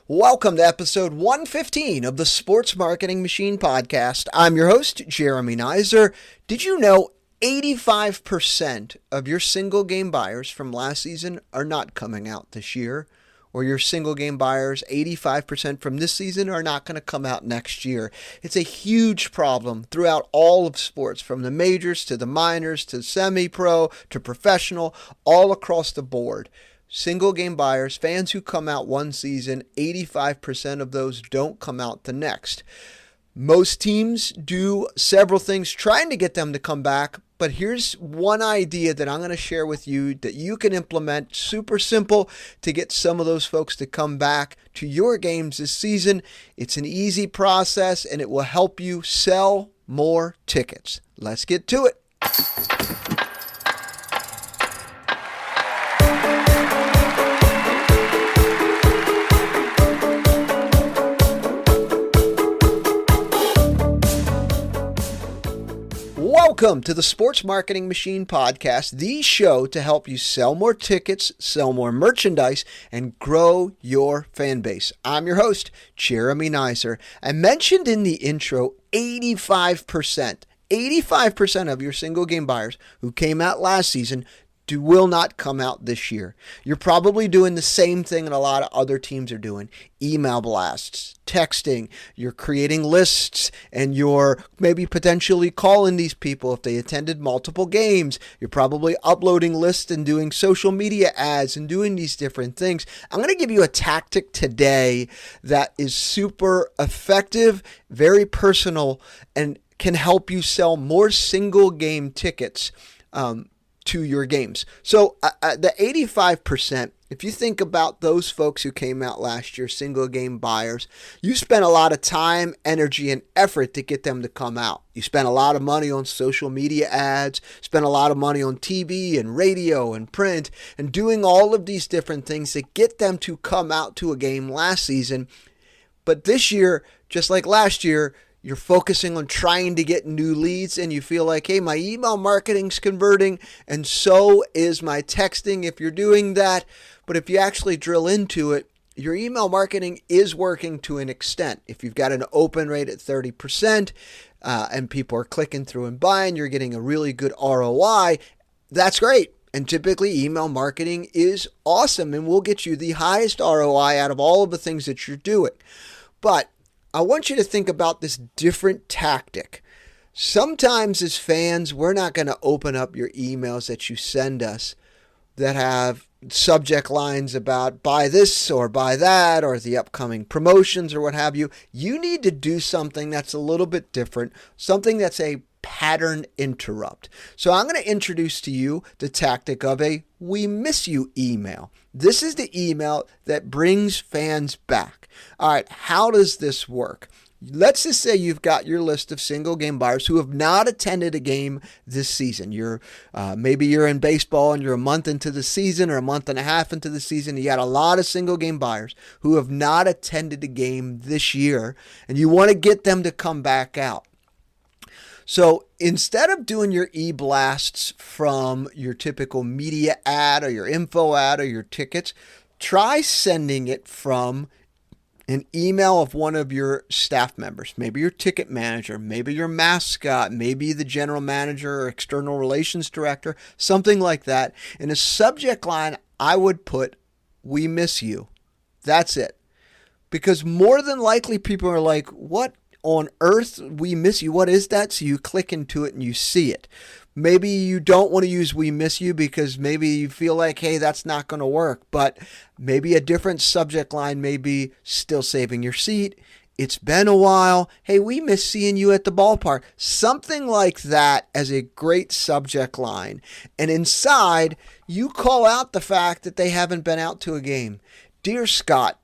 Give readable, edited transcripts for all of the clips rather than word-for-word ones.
Welcome to episode 115 of the Sports Marketing Machine Podcast. I'm your host, Jeremy Neisser. Did you know 85% of your single game buyers from last season are not coming out this year? Or your single game buyers, 85% from this season are not going to come out next year. It's a huge problem throughout all of sports, from the majors to the minors to semi-pro to professional, all across the board. Single game buyers, fans who come out one season, 85% of those don't come out the next. Most teams do several things trying to get them to come back, but here's one idea that I'm going to share with you that you can implement, super simple, to get some of those folks to come back to your games this season. It's an easy process and it will help you sell more tickets. Let's get to it. Welcome to the Sports Marketing Machine Podcast, the show to help you sell more tickets, sell more merchandise, and grow your fan base. I'm your host, Jeremy Neisser. I mentioned in the intro 85% of your single game buyers who came out last season will not come out this year. You're probably doing the same thing that a lot of other teams are doing. Email blasts, texting, you're creating lists, and you're maybe potentially calling these people if they attended multiple games. You're probably uploading lists and doing social media ads and doing these different things. I'm going to give you a tactic today that is super effective, very personal, and can help you sell more single game tickets to your games. So the 85%, if you think about those folks who came out last year, single game buyers, you spent a lot of time, energy, and effort to get them to come out. You spent a lot of money on social media ads, spent a lot of money on TV and radio and print, and doing all of these different things to get them to come out to a game last season. But this year, just like last year, you're focusing on trying to get new leads and you feel like, hey, my email marketing's converting and so is my texting if you're doing that. But if you actually drill into it, your email marketing is working to an extent. If you've got an open rate at 30% and people are clicking through and buying, you're getting a really good ROI, that's great. And typically email marketing is awesome and will get you the highest ROI out of all of the things that you're doing. But I want you to think about this different tactic. Sometimes as fans, we're not going to open up your emails that you send us that have subject lines about buy this or buy that or the upcoming promotions or what have you. You need to do something that's a little bit different, something that's a pattern interrupt. So I'm going to introduce to you the tactic of a "we miss you" email. This is the email that brings fans back. All right, how does this work? Let's just say you've got your list of single game buyers who have not attended a game this season. Maybe you're in baseball and you're a month into the season or a month and a half into the season. You got a lot of single game buyers who have not attended a game this year, and you want to get them to come back out. So instead of doing your e-blasts from your typical media ad or your info ad or your tickets, try sending it from an email of one of your staff members, maybe your ticket manager, maybe your mascot, maybe the general manager or external relations director, something like that. In a subject line, I would put, "we miss you." That's it. Because more than likely people are like, what on earth, "we miss you"? What is that? So you click into it and you see it. Maybe you don't want to use "we miss you" because maybe you feel like, hey, that's not going to work. But maybe a different subject line may be "still saving your seat." "It's been a while. Hey, we miss seeing you at the ballpark." Something like that as a great subject line. And inside, you call out the fact that they haven't been out to a game. "Dear Scott,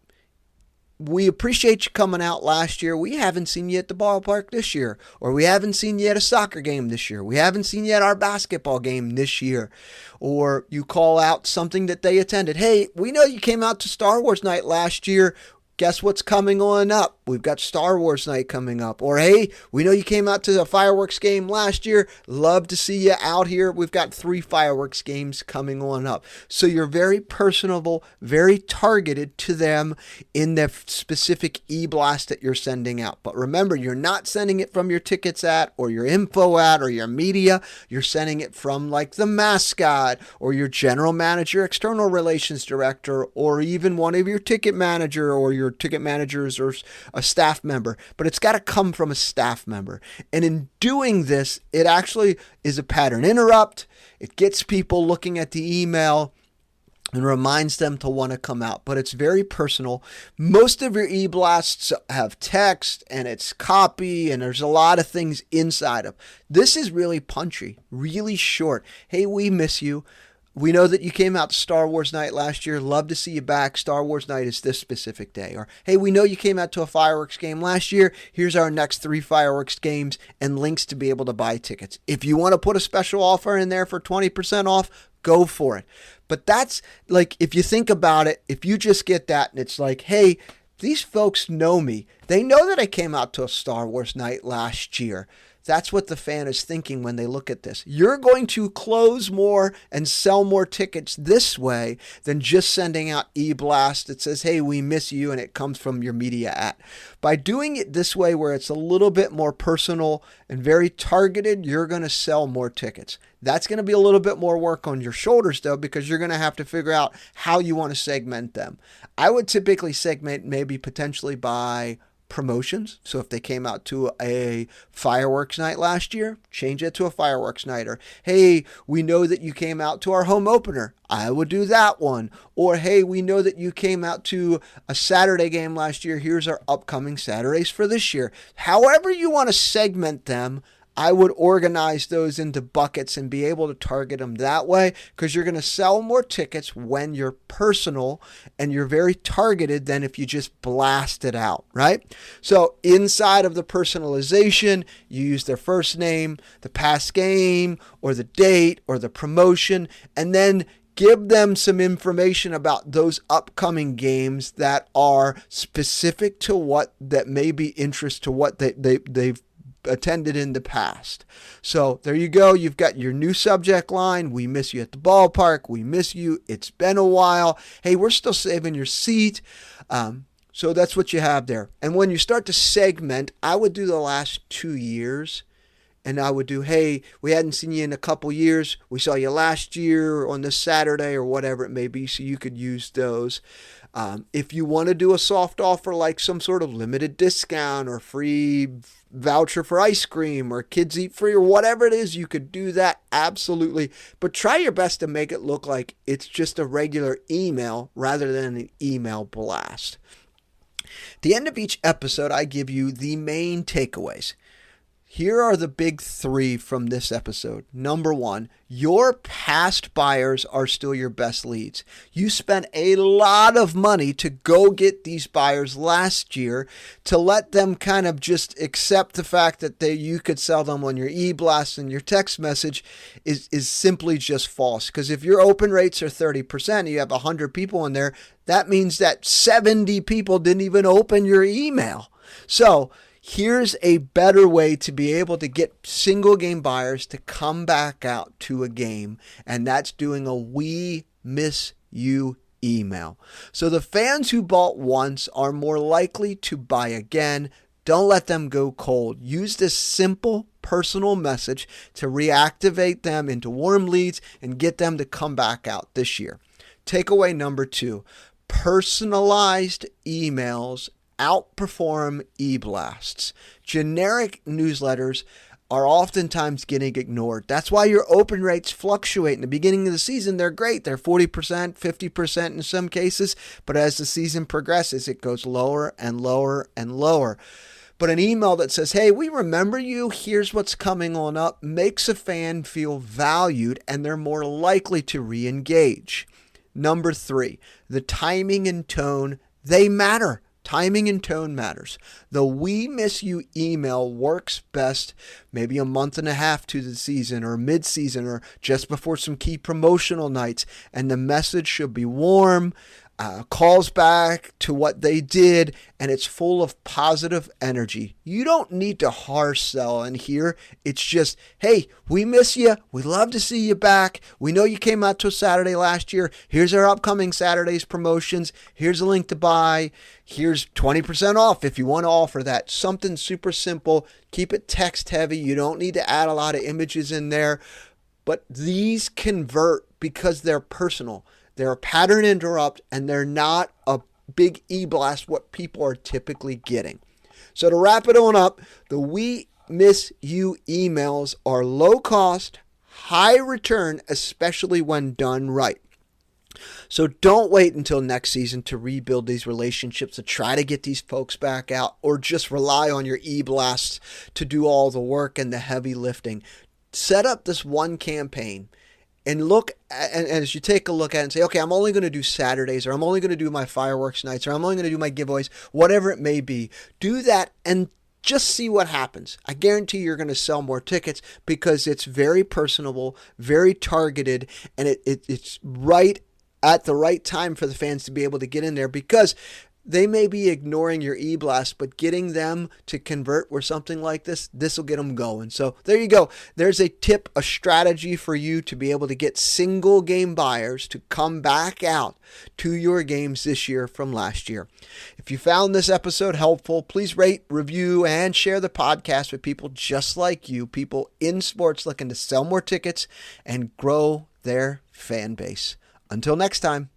we appreciate you coming out last year. We haven't seen you at the ballpark this year." Or, "We haven't seen you at a soccer game this year. We haven't seen you at our basketball game this year." Or you call out something that they attended. "Hey, we know you came out to Star Wars night last year. Guess what's coming on up? we've got Star Wars night coming up. Or, hey, we know you came out to the fireworks game last year. Love to see you out here. We've got 3 fireworks games coming on up. So you're very personable, very targeted to them in the specific e-blast that you're sending out. But remember, you're not sending it from your tickets at or your info at or your media. You're sending it from like the mascot or your general manager, external relations director, or even one of your ticket manager or your ticket managers or a staff member. But it's got to come from a staff member. And in doing this, it actually is a pattern interrupt. It gets people looking at the email and reminds them to want to come out. But it's very personal. Most of your e-blasts have text and it's copy and there's a lot of things inside of. This is really punchy, really short. Hey, we miss you. We know that you came out to Star Wars night last year. Love to see you back. Star Wars night is this specific day. Or, hey, we know you came out to a fireworks game last year. Here's our next 3 fireworks games and links to be able to buy tickets. If you want to put a special offer in there for 20% off, go for it. But that's like, if you think about it, if you just get that and it's like, hey, these folks know me. They know that I came out to a Star Wars night last year. That's what the fan is thinking when they look at this. You're going to close more and sell more tickets this way than just sending out e-blast that says, hey, we miss you, and it comes from your media at. By doing it this way where it's a little bit more personal and very targeted, you're going to sell more tickets. That's going to be a little bit more work on your shoulders, though, because you're going to have to figure out how you want to segment them. I would typically segment maybe potentially by promotions. So if they came out to a fireworks night last year, change it to a fireworks night. Or, hey, we know that you came out to our home opener. I would do that one. Or, hey, we know that you came out to a Saturday game last year. Here's our upcoming Saturdays for this year. However you want to segment them, I would organize those into buckets and be able to target them that way, because you're going to sell more tickets when you're personal and you're very targeted than if you just blast it out, right? So inside of the personalization, you use their first name, the past game, or the date, or the promotion, and then give them some information about those upcoming games that are specific to what that may be interest to what they've attended in the past. So there you go. You've got your new subject line. We miss you at the ballpark. We miss you. It's been a while. Hey, we're still saving your seat. So that's what you have there. And when you start to segment, I would do the last 2 years. And I would do, hey, we hadn't seen you in a couple years. We saw you last year on this Saturday or whatever it may be. So you could use those. If you want to do a soft offer like some sort of limited discount or free voucher for ice cream or kids eat free or whatever it is, you could do that, absolutely. But try your best to make it look like it's just a regular email rather than an email blast. At the end of each episode, I give you the main takeaways. Here are the big 3 from this episode. Number 1, your past buyers are still your best leads. You spent a lot of money to go get these buyers last year to let them kind of just accept the fact that you could sell them on your e-blast and your text message is simply just false. Because if your open rates are 30% and you have 100 people in there, that means that 70 people didn't even open your email. So here's a better way to be able to get single game buyers to come back out to a game, and that's doing a "we miss you" email. So the fans who bought once are more likely to buy again. Don't let them go cold. Use this simple personal message to reactivate them into warm leads and get them to come back out this year. Takeaway number 2, personalized emails outperform e-blasts. Generic newsletters are oftentimes getting ignored. That's why your open rates fluctuate. In the beginning of the season, they're great. They're 40%, 50% in some cases. But as the season progresses, it goes lower and lower and lower. But an email that says, hey, we remember you, here's what's coming on up, makes a fan feel valued, and they're more likely to re-engage. Number 3, the timing and tone, they matter. Timing and tone matters. The "we miss you" email works best maybe a month and a half to the season or mid-season or just before some key promotional nights. And the message should be warm. calls back to what they did, and it's full of positive energy. You don't need to hard sell in here. It's just, hey, we miss you. We love to see you back. We know you came out to a Saturday last year. Here's our upcoming Saturday's promotions. Here's a link to buy. Here's 20% off if you want to offer that. Something super simple. Keep it text heavy. You don't need to add a lot of images in there. But these convert because they're personal. They're a pattern interrupt, and they're not a big e-blast what people are typically getting. So to wrap it on up, the We Miss You emails are low cost, high return, especially when done right. So don't wait until next season to rebuild these relationships, to try to get these folks back out, or just rely on your e-blasts to do all the work and the heavy lifting. Set up this one campaign. And look, and as you take a look at it and say, okay, I'm only going to do Saturdays, or I'm only going to do my fireworks nights, or I'm only going to do my giveaways, whatever it may be. Do that and just see what happens. I guarantee you're going to sell more tickets because it's very personable, very targeted, and it's right at the right time for the fans to be able to get in there, because they may be ignoring your e-blast, but getting them to convert with something like this will get them going. So there you go. There's a tip, a strategy for you to be able to get single game buyers to come back out to your games this year from last year. If you found this episode helpful, please rate, review, and share the podcast with people just like you, people in sports looking to sell more tickets and grow their fan base. Until next time.